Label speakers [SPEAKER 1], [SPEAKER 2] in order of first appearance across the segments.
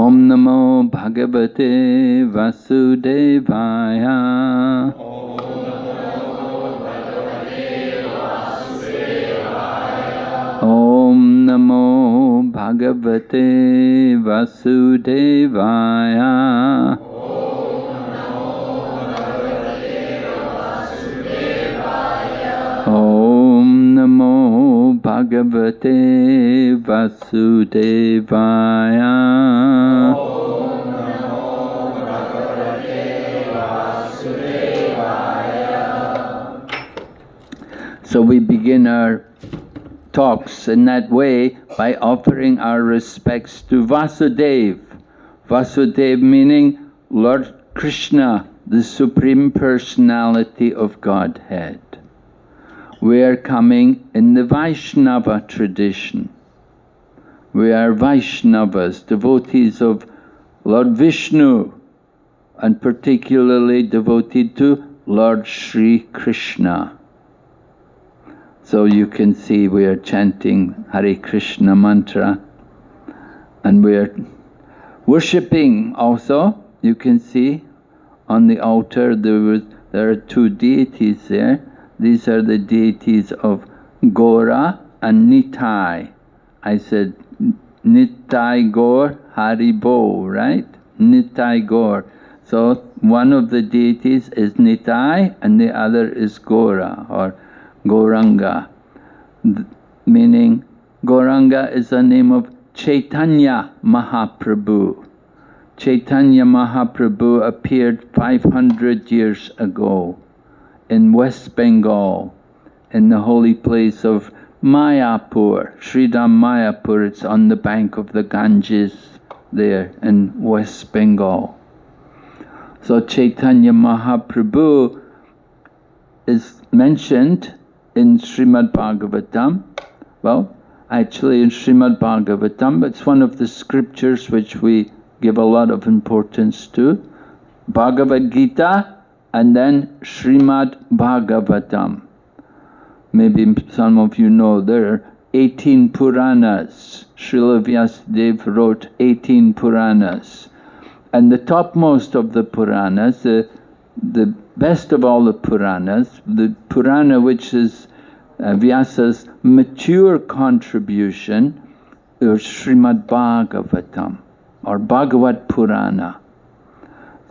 [SPEAKER 1] Om Namo Bhagavate Vasudevaya. Om Namo Bhagavate Vasudevaya. Om Namo Bhagavate Vasudevaya. So we begin our talks in that way by offering our respects to Vasudev. Vasudev meaning Lord Krishna, the Supreme Personality of Godhead. We are coming in the Vaishnava tradition. We are Vaishnavas, devotees of Lord Vishnu, and particularly devoted to Lord Sri Krishna. So you can see we are chanting Hare Krishna mantra, and we are worshipping also. You can see on the altar there are two deities there. These are the deities of Gora and Nitai. I said Nitai Gaur Haribo, right? Nitai Gaur. So one of the deities is Nitai and the other is Gora or Gauranga, meaning Gauranga is the name of Chaitanya Mahaprabhu. Chaitanya Mahaprabhu appeared 500 years ago in West Bengal, in the holy place of Mayapur, Sridham Mayapur. It's on the bank of the Ganges there in West Bengal. So Chaitanya Mahaprabhu is mentioned in Srimad Bhagavatam. Well, actually in Srimad Bhagavatam, it's one of the scriptures which we give a lot of importance to. Bhagavad Gita and then Srimad Bhagavatam. Maybe some of you know there are 18 Puranas. Srila Vyasadeva wrote 18 Puranas. And the topmost of the Puranas, the best of all the Puranas, the Purana which is Vyasa's mature contribution, is Srimad Bhagavatam or Bhagavad Purana.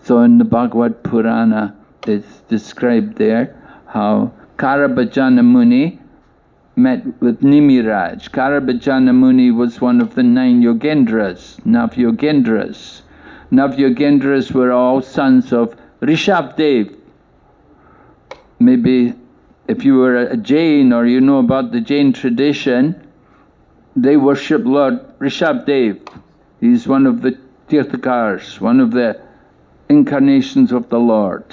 [SPEAKER 1] So in the Bhagavad Purana it's described there how Karabhajana Muni met with Nimiraj. Karabhajana Muni was one of the 9 Yogendras, Nav-Yogendras. Nav-Yogendras were all sons of Rishabdev. Maybe if you were a Jain or you know about the Jain tradition, they worship Lord Rishabdev. He's one of the Tirthakars, one of the incarnations of the Lord.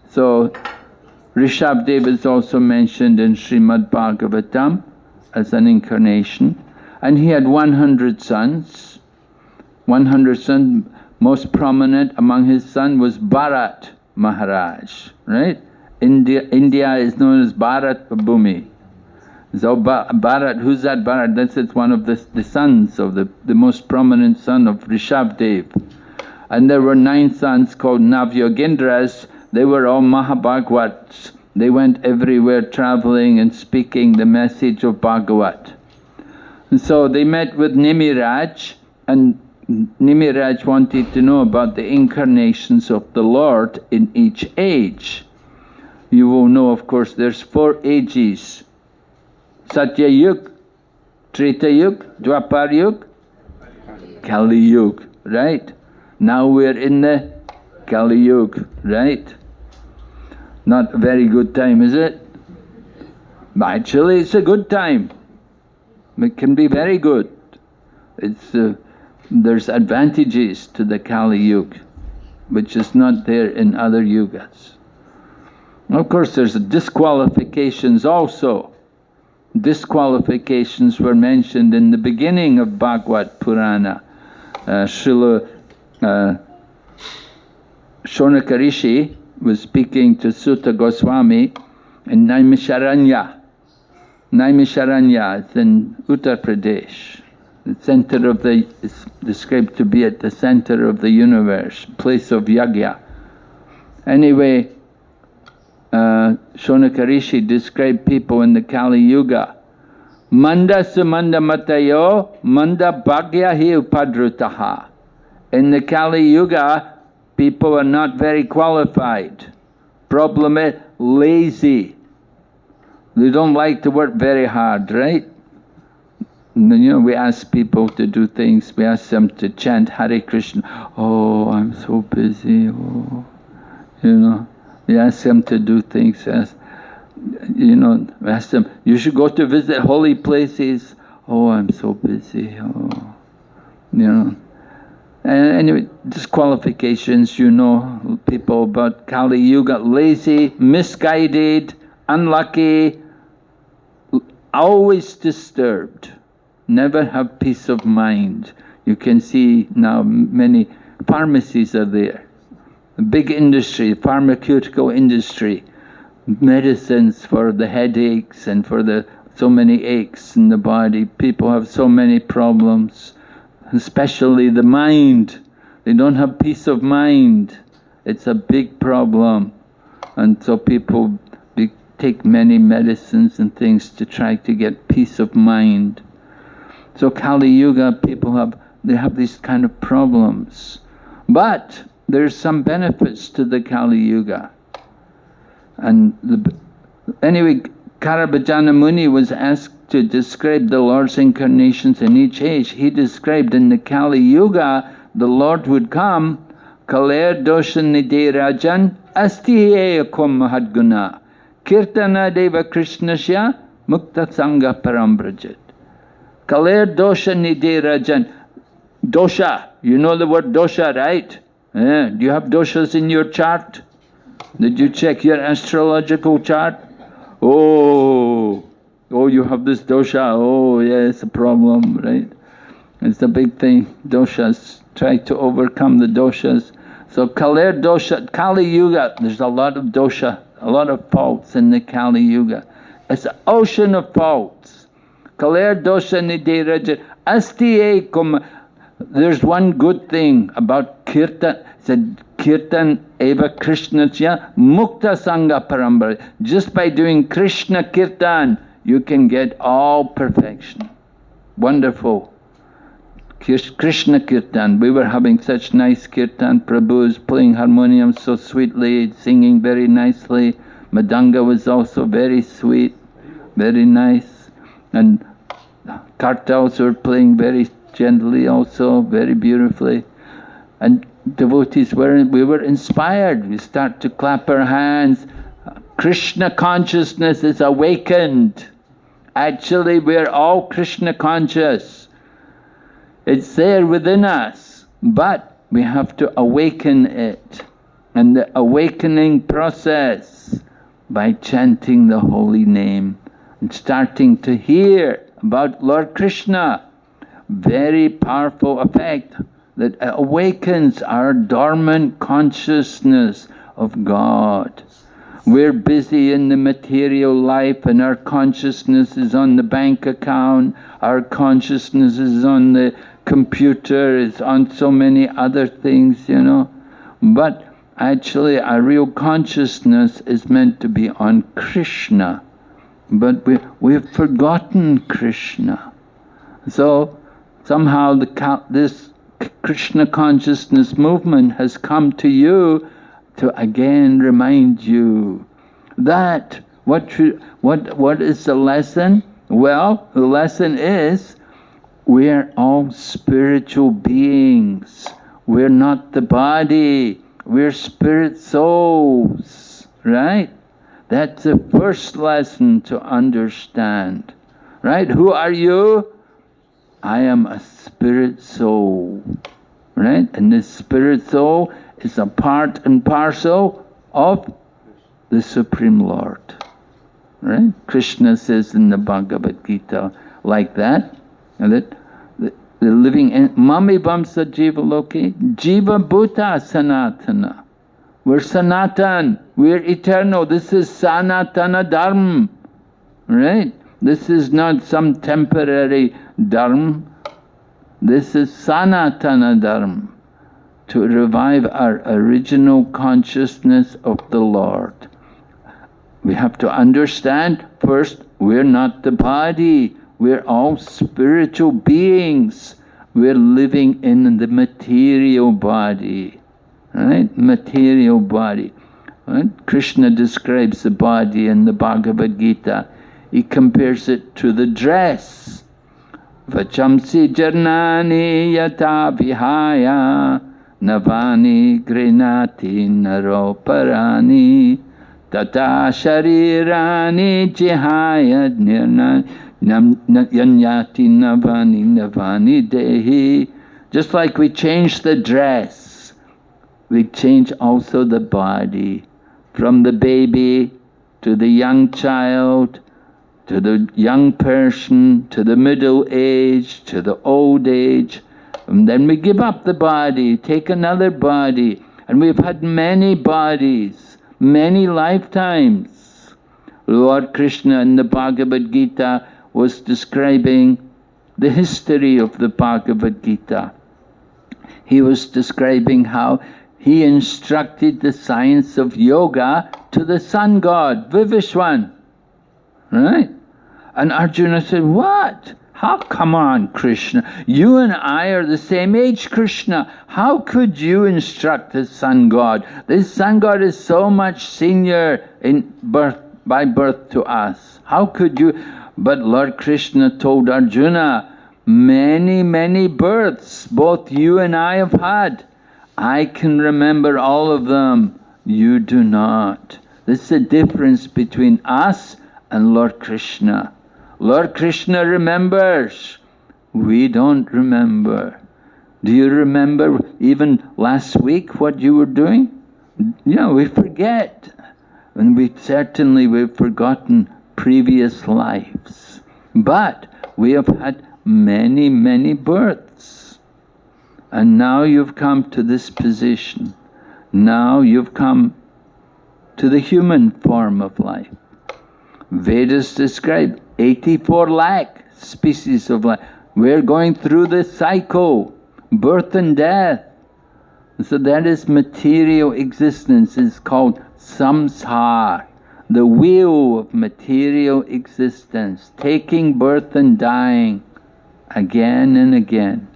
[SPEAKER 1] So Rishabdev is also mentioned in Srimad Bhagavatam as an incarnation. And he had 100 sons. 100 sons. Most prominent among his sons was Bharat Maharaj, right? India is known as Bharat Bhumi. So Bharat, who's that Bharat? That's one of the sons of the most prominent son of Rishabdev. And there were 9 sons called Nav-Yogendras. They were all Mahabhagavats. They went everywhere traveling and speaking the message of Bhagavat. And so they met with Nimiraj, and Nimiraj wanted to know about the incarnations of the Lord in each age. You will know, of course, there's 4 ages. Satya Yug, Treta Yug, Dwapar Yug, Kali Yug, right? Now we're in the Kali Yug, right? Not a very good time, is it? But actually it's a good time. It can be very good. There's advantages to the Kali Yuga, which is not there in other yugas. Of course there's disqualifications also. Disqualifications were mentioned in the beginning of Bhagavad Purana. Srila Shonaka Rishi was speaking to Sutta Goswami in Naimisharanya. Naimisharanya is in Uttar Pradesh. The center of the, is described to be at the center of the universe, place of yagya. Anyway, Shonaka Rishi described people in the Kali Yuga. Manda sumanda matayo, manda bhagya hi upadrutaha. In the Kali Yuga, people are not very qualified. Problem is, lazy. They don't like to work very hard, right? You know, we ask people to do things, we ask them to chant Hare Krishna. Oh, I'm so busy, oh. You know, we ask them to do things, you know, we ask them, you should go to visit holy places. Oh, I'm so busy, oh. You know. And anyway, disqualifications, you know, people about Kali Yuga, lazy, misguided, unlucky, always disturbed, never have peace of mind. You can see now many pharmacies are there. The big industry, pharmaceutical industry, medicines for the headaches and for the so many aches in the body. People have so many problems, especially the mind. They don't have peace of mind. It's a big problem. And so people take many medicines and things to try to get peace of mind. So Kali Yuga, people have these kind of problems. But there's some benefits to the Kali Yuga. And anyway, Karabhajana Muni was asked to describe the Lord's incarnations in each age. He described in the Kali Yuga, the Lord would come, Kaler doshan nidhe rajan astihe akum mahadguna kirtana deva krishnasya mukta sangha parambrajit. Kaler dosha nidhe rajan. Dosha, you know the word dosha, right? Do you have doshas in your chart? Did you check your astrological chart? Oh, you have this dosha. Oh, yeah, it's a problem, right? It's a big thing. Doshas. Try to overcome the doshas. So Kaler dosha, Kali Yuga, there's a lot of dosha, a lot of faults in the Kali Yuga. It's an ocean of faults. Kaler dosha nidhe rajan asti ekum. There's one good thing about kirtan. It said kirtan eva krishnasya mukta sangha parambara. Just by doing Krishna kirtan, you can get all perfection. Wonderful. Krishna kirtan. We were having such nice kirtan. Prabhu's playing harmonium so sweetly, singing very nicely. Madanga was also very sweet, very nice. And kartals were playing very gently also, very beautifully. And devotees we were inspired. We start to clap our hands. Krishna consciousness is awakened. Actually, we're all Krishna conscious. It's there within us, but we have to awaken it. And the awakening process by chanting the holy name and starting to hear about Lord Krishna. Very powerful effect that awakens our dormant consciousness of God. We're busy in the material life and our consciousness is on the bank account, our consciousness is on the computer, it's on so many other things, you know. But actually our real consciousness is meant to be on Krishna. But we've forgotten Krishna. So somehow this Krishna consciousness movement has come to you to again remind you that what is the lesson? Well, the lesson is we're all spiritual beings. We're not the body. We're spirit souls, right? That's the first lesson to understand, right? Who are you? I am a spirit soul, right? And this spirit soul is a part and parcel of the Supreme Lord, right? Krishna says in the Bhagavad Gita like that, and that the living Mami Vamsa Jiva Loki, Jiva Bhuta Sanatana. We're Sanatan, we're eternal. This is Sanatana Dharma, right? This is not some temporary dharma. This is Sanatana Dharma, to revive our original consciousness of the Lord. We have to understand, first, we're not the body. We're all spiritual beings. We're living in the material body. Right? Material body. Right? Krishna describes the body in the Bhagavad Gita. He compares it to the dress. Vachamsi jarnani yata vihaya navani grinati naroparani tata sharirani jihaya yanyati navani dehi. Just like we change the dress, we change also the body. From the baby to the young child, to the young person, to the middle age, to the old age. And then we give up the body, take another body. And we've had many bodies, many lifetimes. Lord Krishna in the Bhagavad Gita was describing the history of the Bhagavad Gita. He was describing how he instructed the science of yoga to the sun god, Vivishwan. Right? And Arjuna said, what? How? Come on, Krishna. You and I are the same age, Krishna. How could you instruct the sun god? This sun god is so much senior in birth, by birth to us. How could you? But Lord Krishna told Arjuna, many, many births both you and I have had. I can remember all of them. You do not. This is the difference between us and Lord Krishna. Lord Krishna remembers. We don't remember. Do you remember even last week what you were doing? Yeah, we forget. And we've forgotten previous lives. But we have had many, many births. And now you've come to this position. Now you've come to the human form of life. Vedas describe 84 lakh species of life. We're going through this cycle, birth and death. So that is material existence. It's called samsara, the wheel of material existence, taking birth and dying again and again.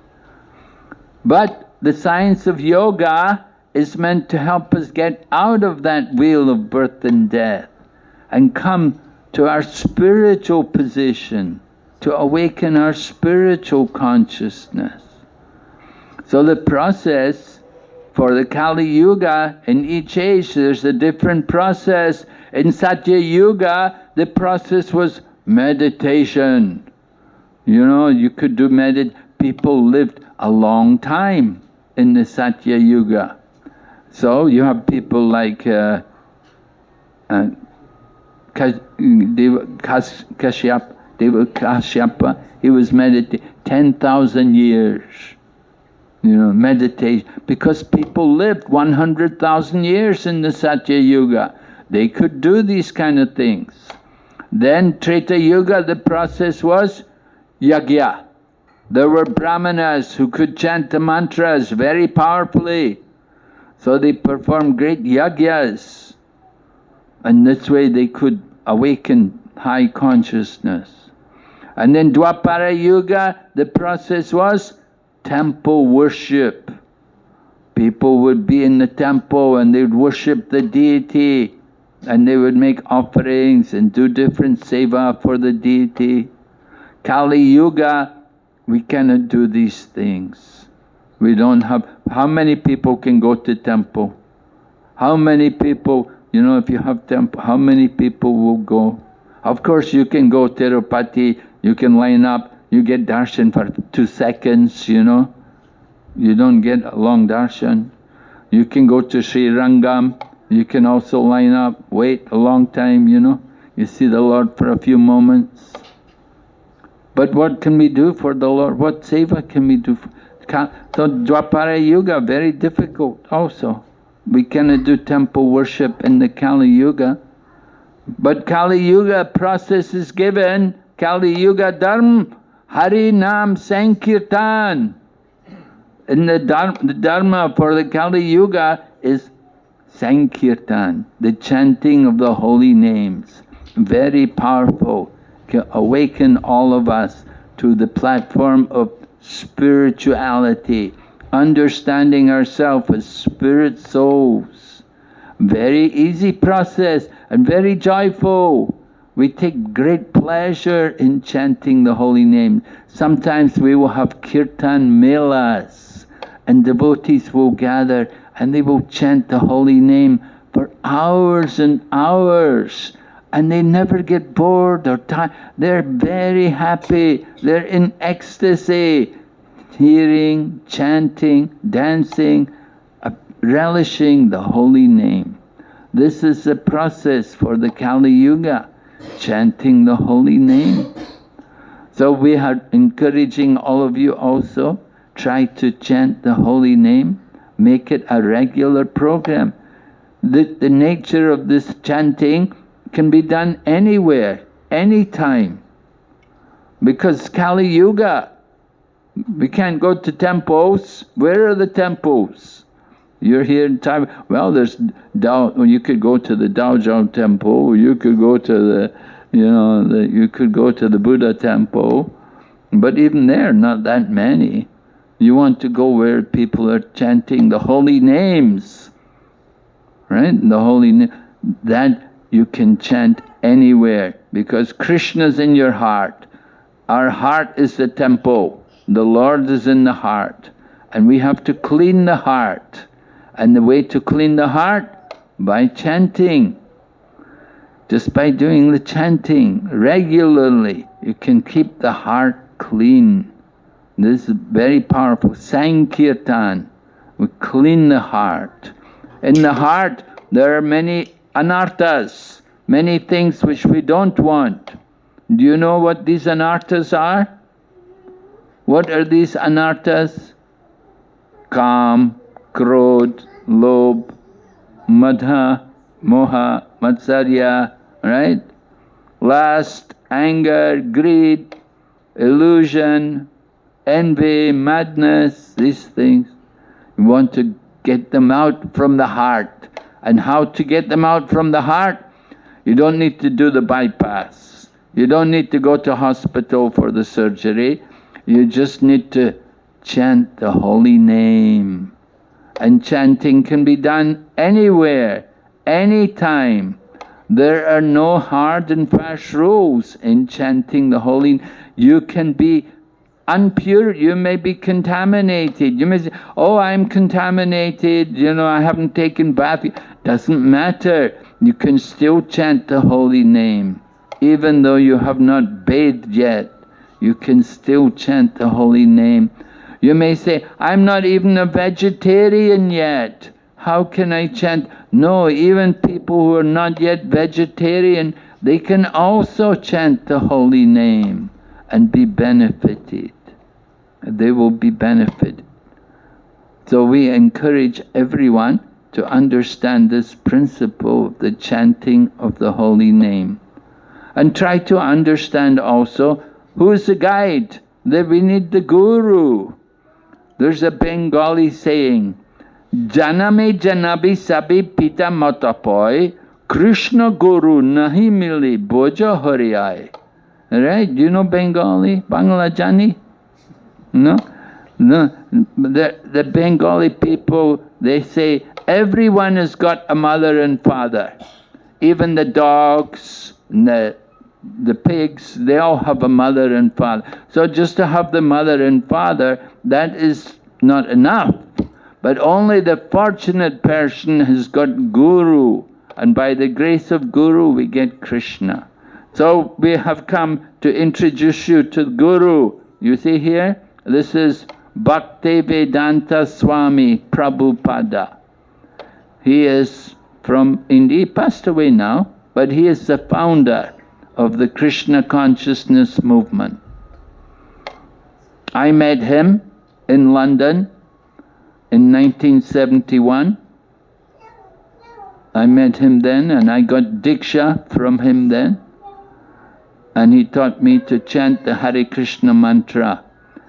[SPEAKER 1] But the science of yoga is meant to help us get out of that wheel of birth and death and come to our spiritual position, to awaken our spiritual consciousness. So the process for the Kali Yuga, in each age there's a different process. In Satya Yuga, the process was meditation. You know, you could do people lived a long time in the Satya Yuga. So you have people like Kashyapa, he was meditating 10,000 years. You know, meditation, because people lived 100,000 years in the Satya Yuga. They could do these kind of things. Then Treta Yuga, the process was yagya. There were brahmanas who could chant the mantras very powerfully. So they performed great yagyas. And this way they could awaken high consciousness. And then Dwapara Yuga, the process was temple worship. People would be in the temple and they would worship the deity, and they would make offerings and do different seva for the deity. Kali Yuga, we cannot do these things. We don't have... How many people can go to temple? How many people, you know, if you have temple, how many people will go? Of course you can go Tirupati, you can line up, you get darshan for 2 seconds, you know. You don't get a long darshan. You can go to Sri Rangam, you can also line up, wait a long time, you know. You see the Lord for a few moments. But what can we do for the Lord? What seva can we do? So Dwapara Yuga, very difficult also. We cannot do temple worship in the Kali Yuga. But Kali Yuga process is given, Kali Yuga Dharma, Hari Nam Sankirtan. In the Dharma for the Kali Yuga is Sankirtan, the chanting of the holy names. Very powerful. Can awaken all of us to the platform of spirituality, understanding ourselves as spirit souls. Very easy process and very joyful. We take great pleasure in chanting the holy name. Sometimes we will have kirtan melas, and devotees will gather and they will chant the holy name for hours and hours, and they never get bored or tired. They're very happy. They're in ecstasy, hearing, chanting, dancing, relishing the holy name. This is the process for the Kali Yuga, chanting the holy name. So we are encouraging all of you also, try to chant the holy name, make it a regular program. The nature of this chanting can be done anywhere, anytime. Because Kali Yuga, we can't go to temples. Where are the temples? You're here in Taiwan. Well, there's you could go to the Daojiao temple. You could go to the, you could go to the Buddha temple. But even there, not that many. You want to go where people are chanting the holy names, right? The holy name that you can chant anywhere, because Krishna's in your heart. Our heart is the temple. The Lord is in the heart, and we have to clean the heart. And the way to clean the heart? By chanting. Just by doing the chanting regularly, you can keep the heart clean. This is very powerful. Sankirtan. We clean the heart. In the heart, there are many anarthas, many things which we don't want. Do you know what these anarthas are? What are these anarthas? Kam, Krodh, Lobh, Madha, Moha, Matsarya, right? Lust, anger, greed, illusion, envy, madness, these things. You want to get them out from the heart. And how to get them out from the heart? You don't need to do the bypass. You don't need to go to hospital for the surgery. You just need to chant the holy name. And chanting can be done anywhere, anytime. There are no hard and fast rules in chanting the holy. You can be unpure, you may be contaminated. You may say, oh, I'm contaminated, I haven't taken bath. Doesn't matter. You can still chant the holy name. Even though you have not bathed yet, you can still chant the holy name. You may say, I'm not even a vegetarian yet. How can I chant? No, even people who are not yet vegetarian, they can also chant the holy name and be benefited. They will be benefited. So we encourage everyone to understand this principle of the chanting of the holy name. And try to understand also who is the guide, that we need the guru. There's a Bengali saying, Janame janabi sabi pita matapoy, Krishna guru nahi mili boja hariyai. Right? Do you know Bengali? Bangla Jani? No? No. The Bengali people, they say, everyone has got a mother and father. Even the dogs, and the pigs, they all have a mother and father. So just to have the mother and father, that is not enough. But only the fortunate person has got Guru, and by the grace of Guru we get Krishna. So we have come to introduce you to Guru. You see here, this is Bhaktivedanta Swami Prabhupada. He is from India, he passed away now, but he is the founder of the Krishna consciousness movement. I met him in London in 1971. I met him then and I got Diksha from him then. and he taught me to chant the Hare Krishna mantra,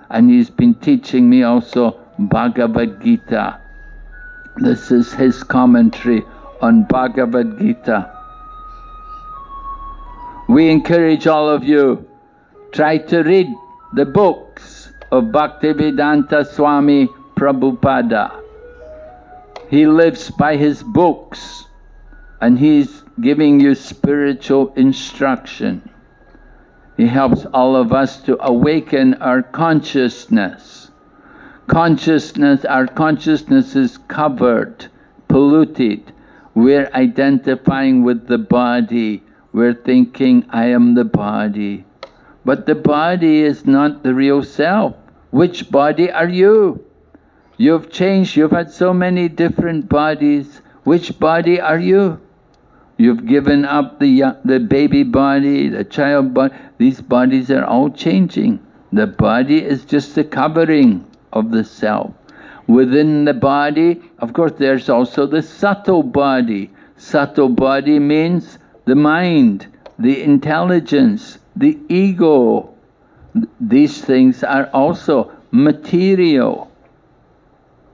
[SPEAKER 1] and he's been teaching me also Bhagavad Gita. This is his commentary on Bhagavad Gita. We encourage all of you, try to read the books of Bhaktivedanta Swami Prabhupada. He lives by his books, and he's giving you spiritual instruction. He helps all of us to awaken our consciousness. Our consciousness is covered, polluted. We're identifying with the body. We're thinking, I am the body. But the body is not the real self. Which body are you? You've changed, you've had so many different bodies. Which body are you? You've given up the baby body, the child body. These bodies are all changing. The body is just the covering of the self. Within the body, of course, there's also the subtle body. Subtle body means the mind, the intelligence, the ego. These things are also material.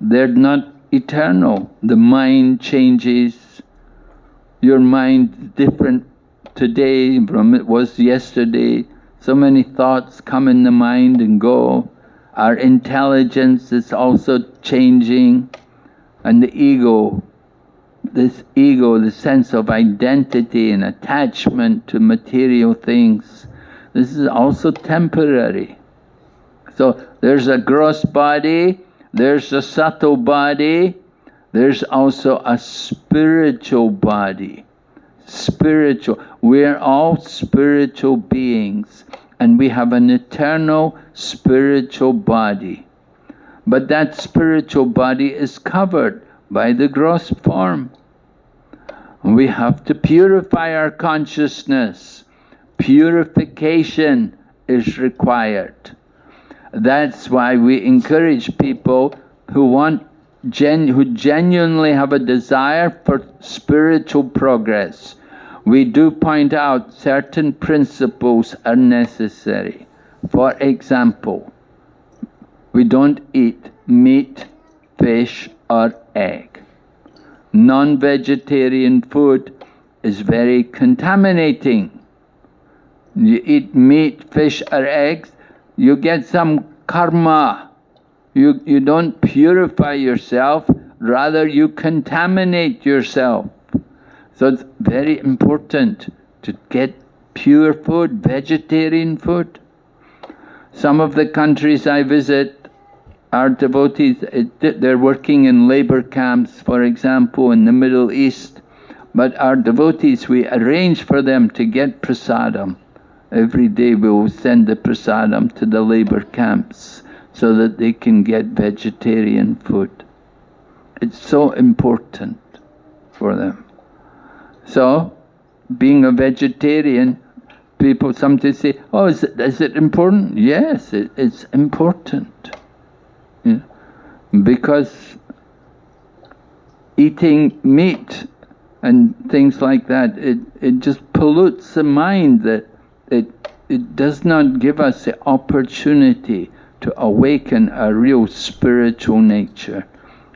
[SPEAKER 1] They're not eternal. The mind changes. Your mind is different today from it was yesterday. So many thoughts come in the mind and go. Our intelligence is also changing. And the ego, the sense of identity and attachment to material things, this is also temporary. So there's a gross body, there's a subtle body, there's also a spiritual body. Spiritual. We're all spiritual beings, and we have an eternal spiritual body. But that spiritual body is covered by the gross form. We have to purify our consciousness. Purification is required. That's why we encourage people who genuinely have a desire for spiritual progress. We do point out certain principles are necessary. For example, we don't eat meat, fish or egg. Non-vegetarian food is very contaminating. You eat meat, fish or eggs, you get some karma. You don't purify yourself, rather you contaminate yourself. So it's very important to get pure food, vegetarian food. Some of the countries I visit, our devotees, they're working in labor camps, for example, in the Middle East. But our devotees, we arrange for them to get prasadam. Every day we will send the prasadam to the labor camps, so that they can get vegetarian food. It's so important for them. So, being a vegetarian, people sometimes say, oh, is it important? Yes, it's important. Yeah. Because eating meat and things like that, it just pollutes the mind. That it does not give us the opportunity to awaken a real spiritual nature.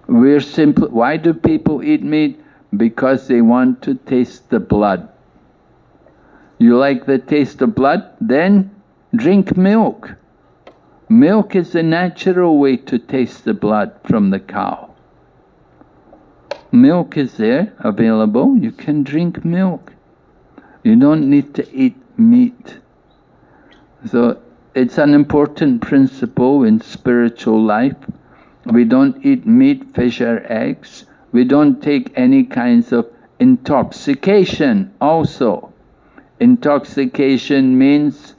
[SPEAKER 1] Why do people eat meat? Because they want to taste the blood. You like the taste of blood? Then drink milk. Milk is the natural way to taste the blood from the cow. Milk is there, available. You can drink milk. You don't need to eat meat. So it's an important principle in spiritual life. We don't eat meat, fish or eggs. We don't take any kinds of intoxication also. Intoxication means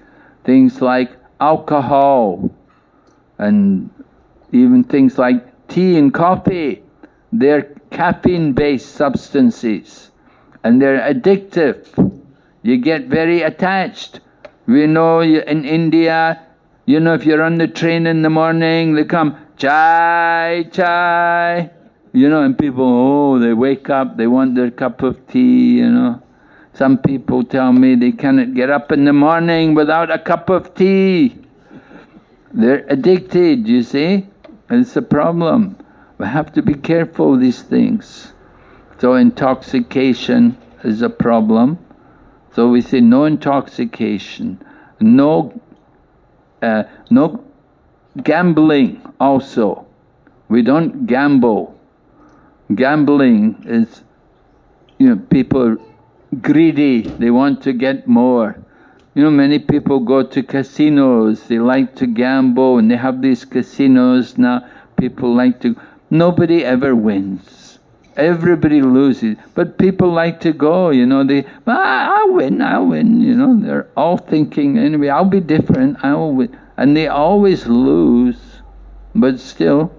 [SPEAKER 1] things like alcohol and even things like tea and coffee. They're caffeine-based substances and they're addictive. You get very attached. We know in India, if you're on the train in the morning, they come, chai, chai, and people, they wake up, they want their cup of tea, Some people tell me they cannot get up in the morning without a cup of tea. They're addicted, you see. It's a problem. We have to be careful of these things. So intoxication is a problem. So we say no intoxication, no gambling also. We don't gamble. Gambling is, people are greedy, they want to get more. Many people go to casinos, they like to gamble, and they have these casinos now. People like to, nobody ever wins. Everybody loses. But people like to go, I'll win, they're all thinking, anyway, I'll be different, I'll win. And they always lose, but still.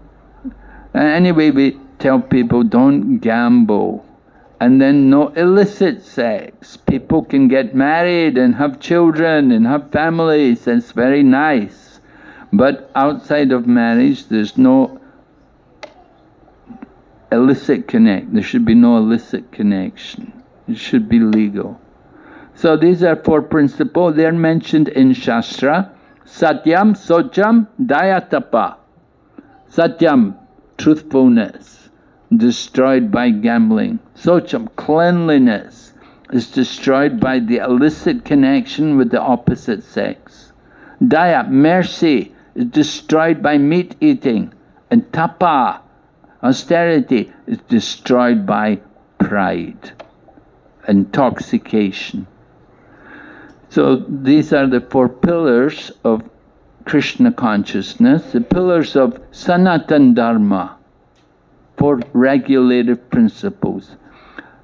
[SPEAKER 1] Anyway, we tell people don't gamble. And then no illicit sex. People can get married and have children and have families. That's very nice. But outside of marriage, there's no illicit connect. There should be no illicit connection. It should be legal. So these are 4 principles. They're mentioned in Shastra. Satyam, Socham, Dayatapa. Satyam, truthfulness, destroyed by gambling. Socham, cleanliness, is destroyed by the illicit connection with the opposite sex. Daya, mercy, is destroyed by meat eating. And tapa, austerity, is destroyed by pride, intoxication. So these are the 4 pillars of Krishna consciousness, the pillars of Sanatana Dharma, 4 regulative principles.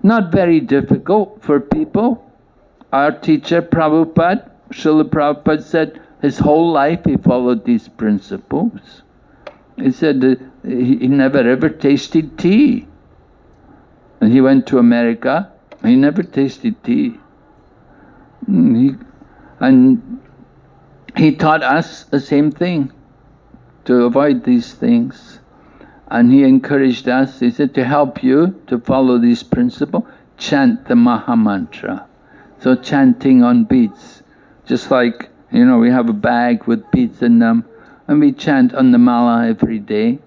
[SPEAKER 1] Not very difficult for people. Our teacher Prabhupada, Srila Prabhupada said his whole life he followed these principles. He said that he never ever tasted tea. And he went to America, he never tasted tea. He taught us the same thing, to avoid these things. And he encouraged us, he said, to help you to follow this principle, chant the Maha Mantra. So chanting on beads, just like, we have a bag with beads in them, and we chant on the mala every day.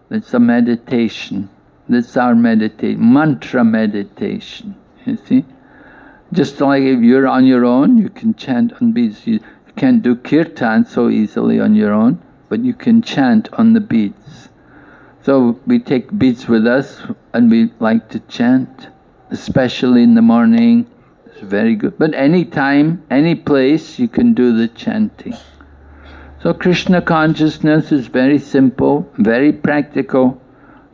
[SPEAKER 1] It's a meditation. That's our meditation, mantra meditation, you see. Just like if you're on your own, you can chant on beads. You can't do kirtan so easily on your own, but you can chant on the beads. So we take beads with us and we like to chant, especially in the morning. It's very good. But any time, any place, you can do the chanting. So Krishna consciousness is very simple, very practical.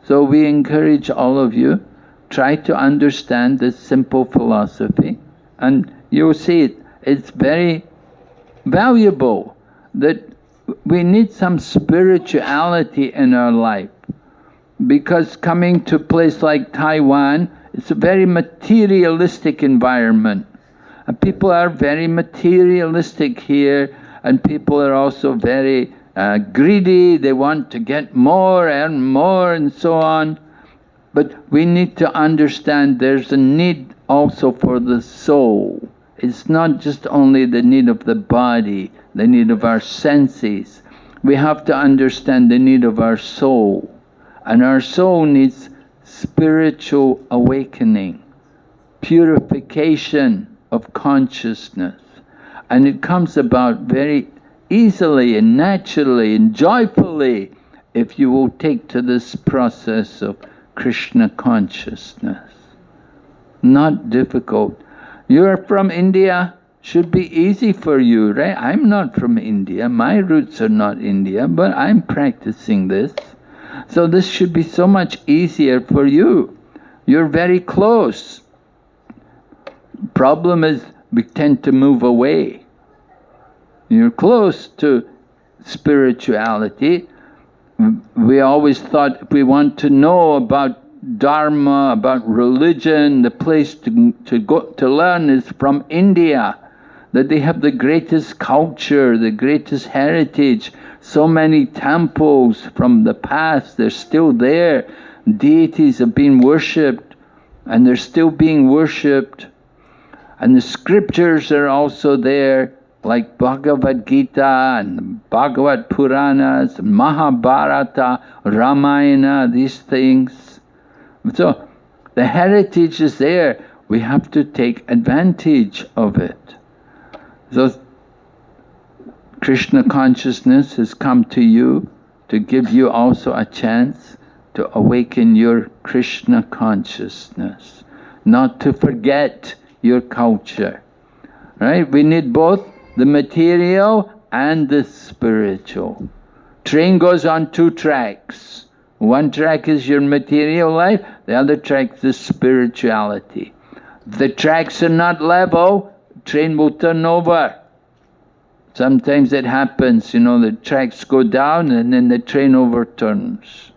[SPEAKER 1] So we encourage all of you, try to understand this simple philosophy, and you'll see it's very valuable, that we need some spirituality in our life. Because coming to a place like Taiwan, it's a very materialistic environment. And people are very materialistic here, and people are also very greedy, they want to get more and more and so on. But we need to understand there's a need also for the soul. It's not just only the need of the body, the need of our senses. We have to understand the need of our soul. And our soul needs spiritual awakening, purification of consciousness. And it comes about very easily and naturally and joyfully if you will take to this process of Krishna consciousness. Not difficult. You're from India, should be easy for you, right? I'm not from India, my roots are not India, but I'm practicing this. So this should be so much easier for you. You're very close. Problem is, we tend to move away. You're close to spirituality. We always thought if we want to know about Dharma, about religion, the place to go to learn is from India. That they have the greatest culture, the greatest heritage, so many temples from the past, they're still there. Deities have been worshipped and they're still being worshipped. And the scriptures are also there, like Bhagavad Gita and Bhagavad Puranas, Mahabharata, Ramayana, these things. So the heritage is there. We have to take advantage of it. So Krishna consciousness has come to you to give you also a chance to awaken your Krishna consciousness, not to forget your culture. Right? We need both the material and the spiritual. Train goes on 2 tracks. One track is your material life, the other track is spirituality. If the tracks are not level, train will turn over. Sometimes it happens, the tracks go down and then the train overturns.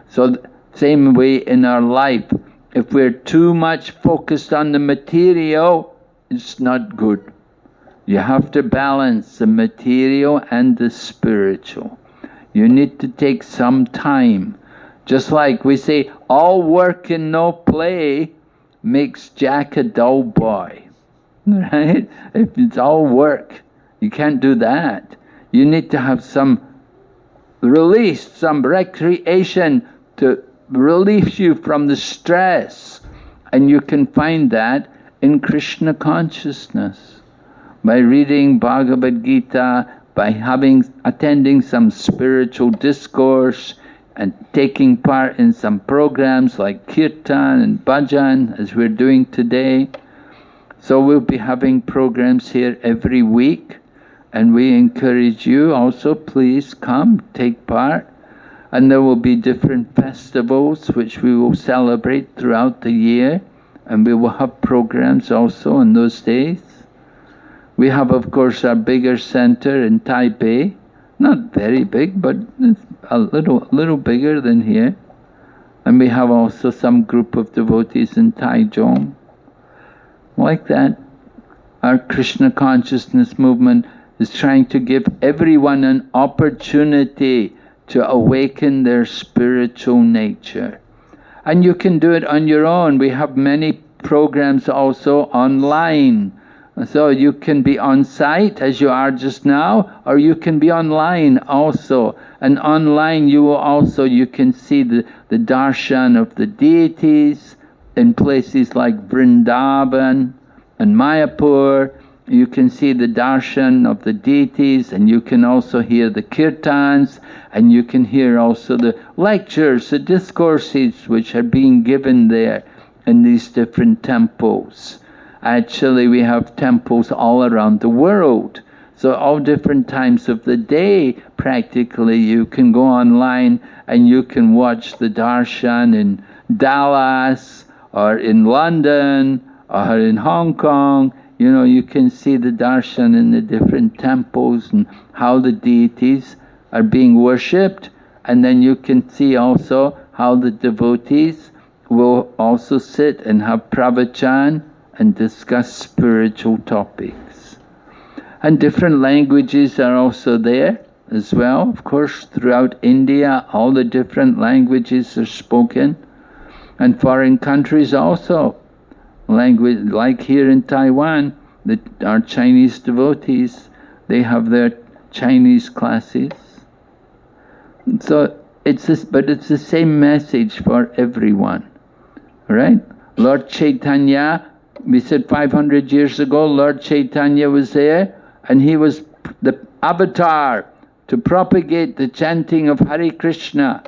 [SPEAKER 1] So same way in our life, if we're too much focused on the material, it's not good. You have to balance the material and the spiritual. You need to take some time. Just like we say, all work and no play makes Jack a dull boy. Right? If it's all work, you can't do that. You need to have some release, some recreation to relieve you from the stress. And you can find that in Krishna consciousness. By reading Bhagavad Gita, by attending some spiritual discourse, and taking part in some programs like Kirtan and Bhajan, as we're doing today. So we'll be having programs here every week, and we encourage you also, please come, take part. And there will be different festivals which we will celebrate throughout the year, and we will have programs also on those days. We have, of course, our bigger center in Taipei. Not very big, but it's a little bigger than here. And we have also some group of devotees in Taichung. Like that, our Krishna consciousness movement is trying to give everyone an opportunity to awaken their spiritual nature. And you can do it on your own. We have many programs also online. So you can be on site as you are just now, or you can be online also. And online you can see the darshan of the deities in places like Vrindavan and Mayapur. You can see the darshan of the deities, and you can also hear the kirtans, and you can hear also the lectures, the discourses which are being given there in these different temples. Actually, we have temples all around the world. So all different times of the day, practically, you can go online and you can watch the darshan in Dallas, or in London, or in Hong Kong. You can see the darshan in the different temples and how the deities are being worshipped. And then you can see also how the devotees will also sit and have pravachan and discuss spiritual topics. And different languages are also there as well. Of course, throughout India, all the different languages are spoken. And foreign countries also. Language, like here in Taiwan, our Chinese devotees, they have their Chinese classes. So it's the same message for everyone, right? Lord Chaitanya, we said 500 years ago, Lord Chaitanya was there, and he was the avatar to propagate the chanting of Hare Krishna.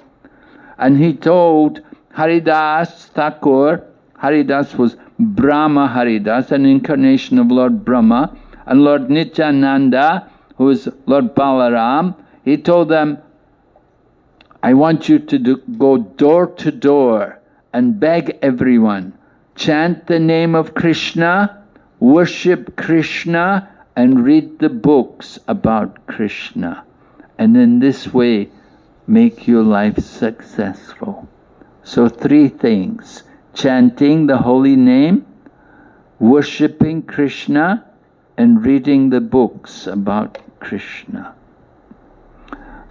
[SPEAKER 1] And he told Haridas Thakur, Haridas was Brahma Haridas, an incarnation of Lord Brahma, and Lord Nityananda, who is Lord Balaram, he told them, I want you to go door to door and beg everyone, chant the name of Krishna, worship Krishna, and read the books about Krishna. And in this way, make your life successful. So 3 things: chanting the holy name, worshipping Krishna, and reading the books about Krishna.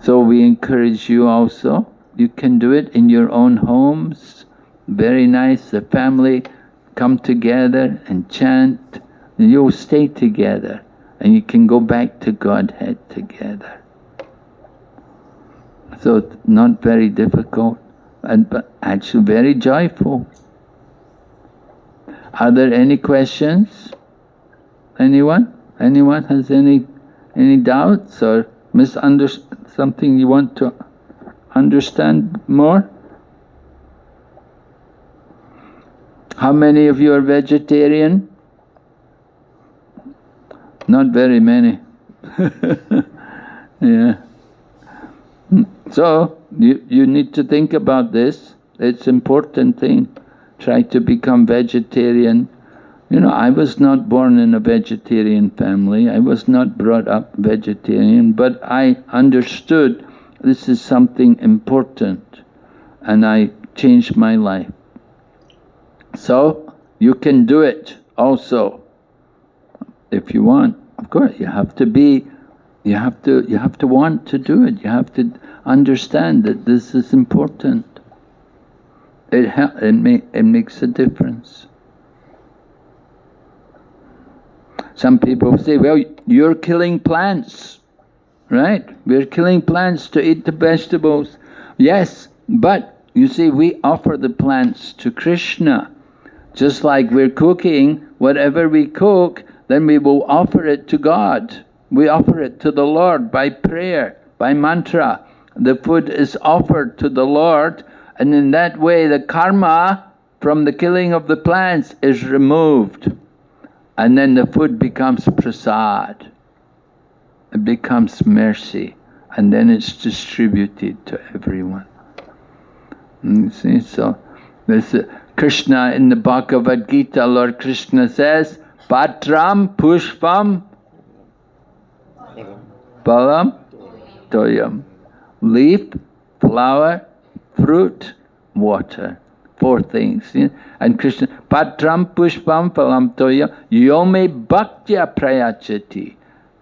[SPEAKER 1] So we encourage you also, you can do it in your own homes. Very nice, the family come together and chant you'll stay together and you can go back to Godhead together. So it's not very difficult, but actually very joyful. Are there any questions? Anyone? Anyone has any doubts or something you want to understand more? How many of you are vegetarian? Not very many. Yeah. So you need to think about this. It's an important thing. Try to become vegetarian. You know, I was not born in a vegetarian family. I was not brought up vegetarian, but I understood this is something important, and I changed my life. So you can do it also if you want. Of course, you have to want to do it. You have to understand that this is important. It makes a difference. Some people say, well, you're killing plants, right? We're killing plants to eat the vegetables. Yes, but you see, we offer the plants to Krishna. Just like we're cooking, whatever we cook, then we will offer it to God. We offer it to the Lord by prayer, by mantra. The food is offered to the Lord, and in that way the karma from the killing of the plants is removed. And then the food becomes prasad. It becomes mercy. And then it's distributed to everyone. You see, so this Krishna in the Bhagavad Gita, Lord Krishna says, Patram Pushpam Phalam Toyam. Leaf, flower, fruit, water. 4 things. Yeah? And Krishna, Patram Pushpam Phalam Toyam Yome Bhaktya Prayachati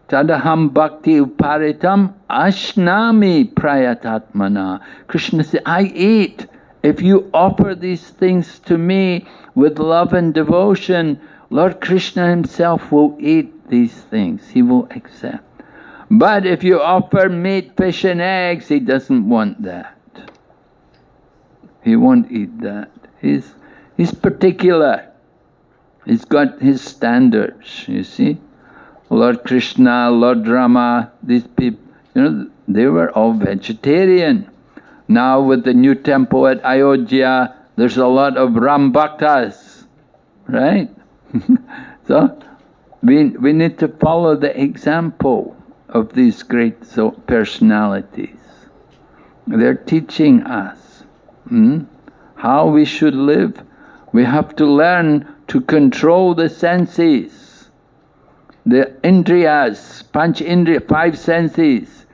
[SPEAKER 1] Tadaham Bhakti Uparitam Ashnami Prayatatmana. Krishna said, I eat. If you offer these things to me with love and devotion, Lord Krishna himself will eat these things. He will accept. But if you offer meat, fish and eggs, he doesn't want that. He won't eat that. He's particular. He's got his standards, you see. Lord Krishna, Lord Rama, these people, they were all vegetarian. Now with the new temple at Ayodhya, there's a lot of Ram Bhaktas, right? So we need to follow the example of these great personalities. They're teaching us how we should live. We have to learn to control the senses, the indriyas, panch indriya, 5 senses.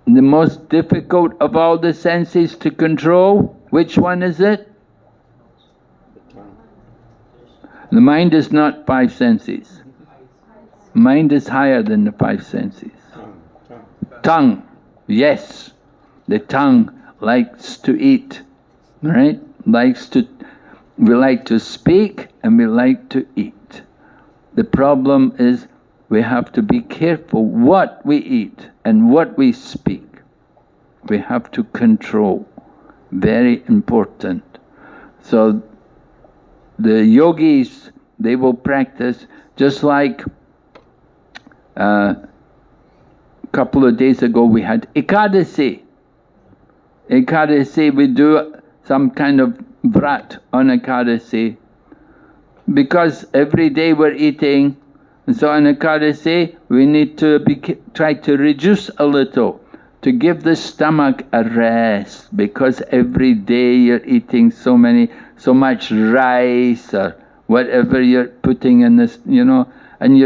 [SPEAKER 1] The most difficult of all the senses to control, which one is it? The mind is not 5 senses. Mind is higher than the 5 senses. Tongue, yes. The tongue likes to eat, right? We like to speak and we like to eat. The problem is we have to be careful what we eat and what we speak. We have to control. Very important. So the yogis, they will practice just like a couple of days ago we had Ekadasi. Ekadasi, we do some kind of vrat on Ekadasi. Because every day we're eating, and so on Ekadasi we need to try to reduce a little, to give the stomach a rest, because every day you're eating so much rice or whatever you're putting in this, and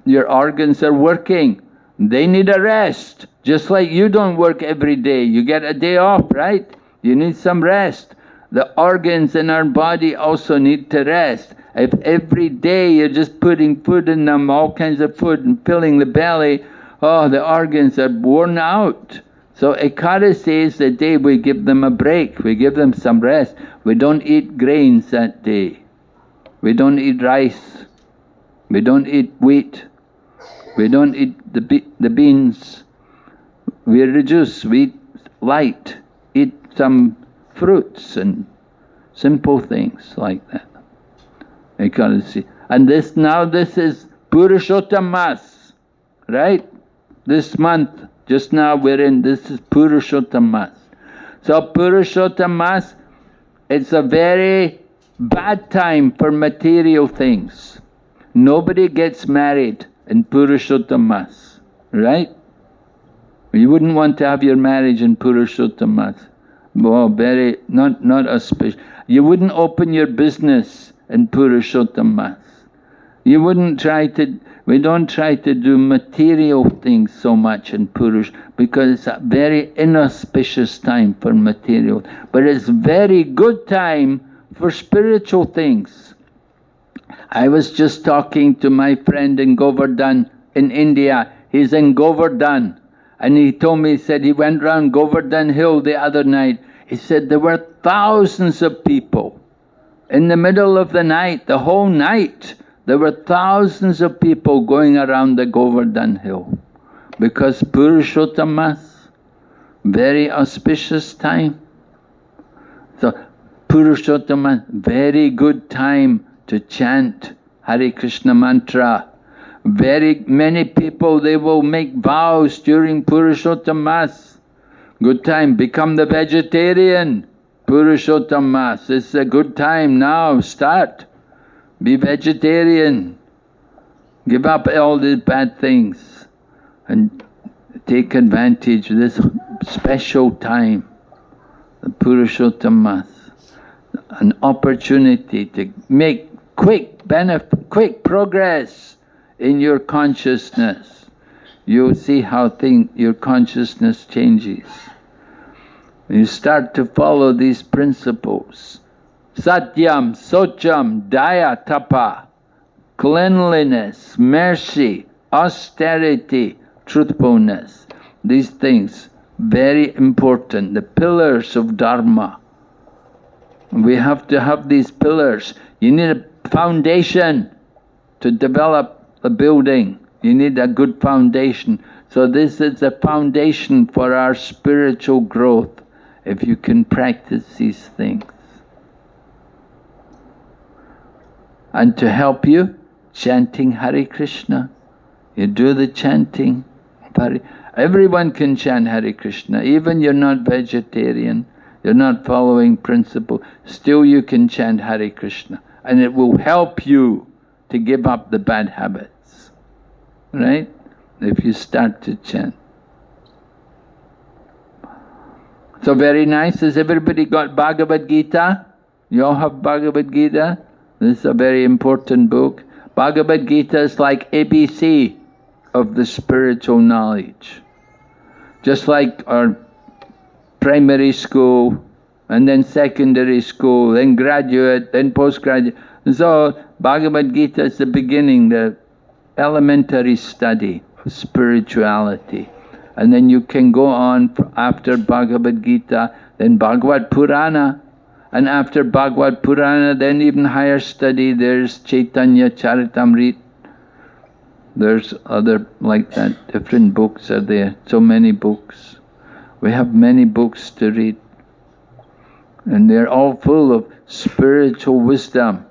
[SPEAKER 1] your organs are working. They need a rest, just like you don't work every day. You get a day off, right? You need some rest. The organs in our body also need to rest. If every day you're just putting food in them, all kinds of food, and filling the belly, the organs are worn out. So Ekadasi is the day we give them a break, we give them some rest. We don't eat grains that day. We don't eat rice. We don't eat wheat. We don't eat the beans. We reduce. We eat light. Eat some fruits and simple things like that. Ecology. And this is Purushottam Mas, right? This month, just now this is Purushottam Mas. So Purushottam Mas, it's a very bad time for material things. Nobody gets married in Purushottam Mas, right? You wouldn't want to have your marriage in Purushottam Mas. Oh, very, not auspicious. You wouldn't open your business in Purushottam Mas. You wouldn't we don't try to do material things so much in Purush, because it's a very inauspicious time for material. But it's very good time for spiritual things. I was just talking to my friend in Govardhan in India. He's in Govardhan. And he told me, he said he went round Govardhan Hill the other night. He said there were thousands of people. In the middle of the night, the whole night, there were thousands of people going around the Govardhan Hill. Because Purushottam Mas, very auspicious time. So Purushottam Mas, very good time to chant Hare Krishna mantra. Very many people, they will make vows during Purushottam Mas. Good time, become the vegetarian. Purushottam Mas, it's a good time now, start. Be vegetarian. Give up all these bad things and take advantage of this special time, the Purushottam Mas. An opportunity to make quick progress in your consciousness. You'll see how your consciousness changes. You start to follow these principles. Satyam, Socham, Daya, Tapa, cleanliness, mercy, austerity, truthfulness. These things, very important, the pillars of Dharma. We have to have these pillars. You need a foundation to develop a building. You need a good foundation. So this is the foundation for our spiritual growth, if you can practice these things. And to help you, chanting Hare Krishna. You do the chanting. Everyone can chant Hare Krishna. Even you're not vegetarian, you're not following principle, still you can chant Hare Krishna. And it will help you to give up the bad habits. Right? If you start to chant. So very nice. Has everybody got Bhagavad Gita? You all have Bhagavad Gita? This is a very important book. Bhagavad Gita is like ABC of the spiritual knowledge. Just like our primary school, and then secondary school, then graduate, then postgraduate. So Bhagavad Gita is the beginning, the elementary study of spirituality. And then you can go on after Bhagavad Gita, then Bhagavad Purana. And after Bhagavad Purana, then even higher study, there's Chaitanya Charitamrita. There's other like that, different books are there, so many books. We have many books to read. And they're all full of spiritual wisdom.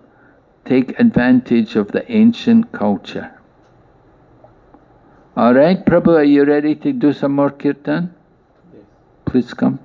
[SPEAKER 1] Take advantage of the ancient culture. All right, Prabhu, are you ready to do some more kirtan? Yes. Please come.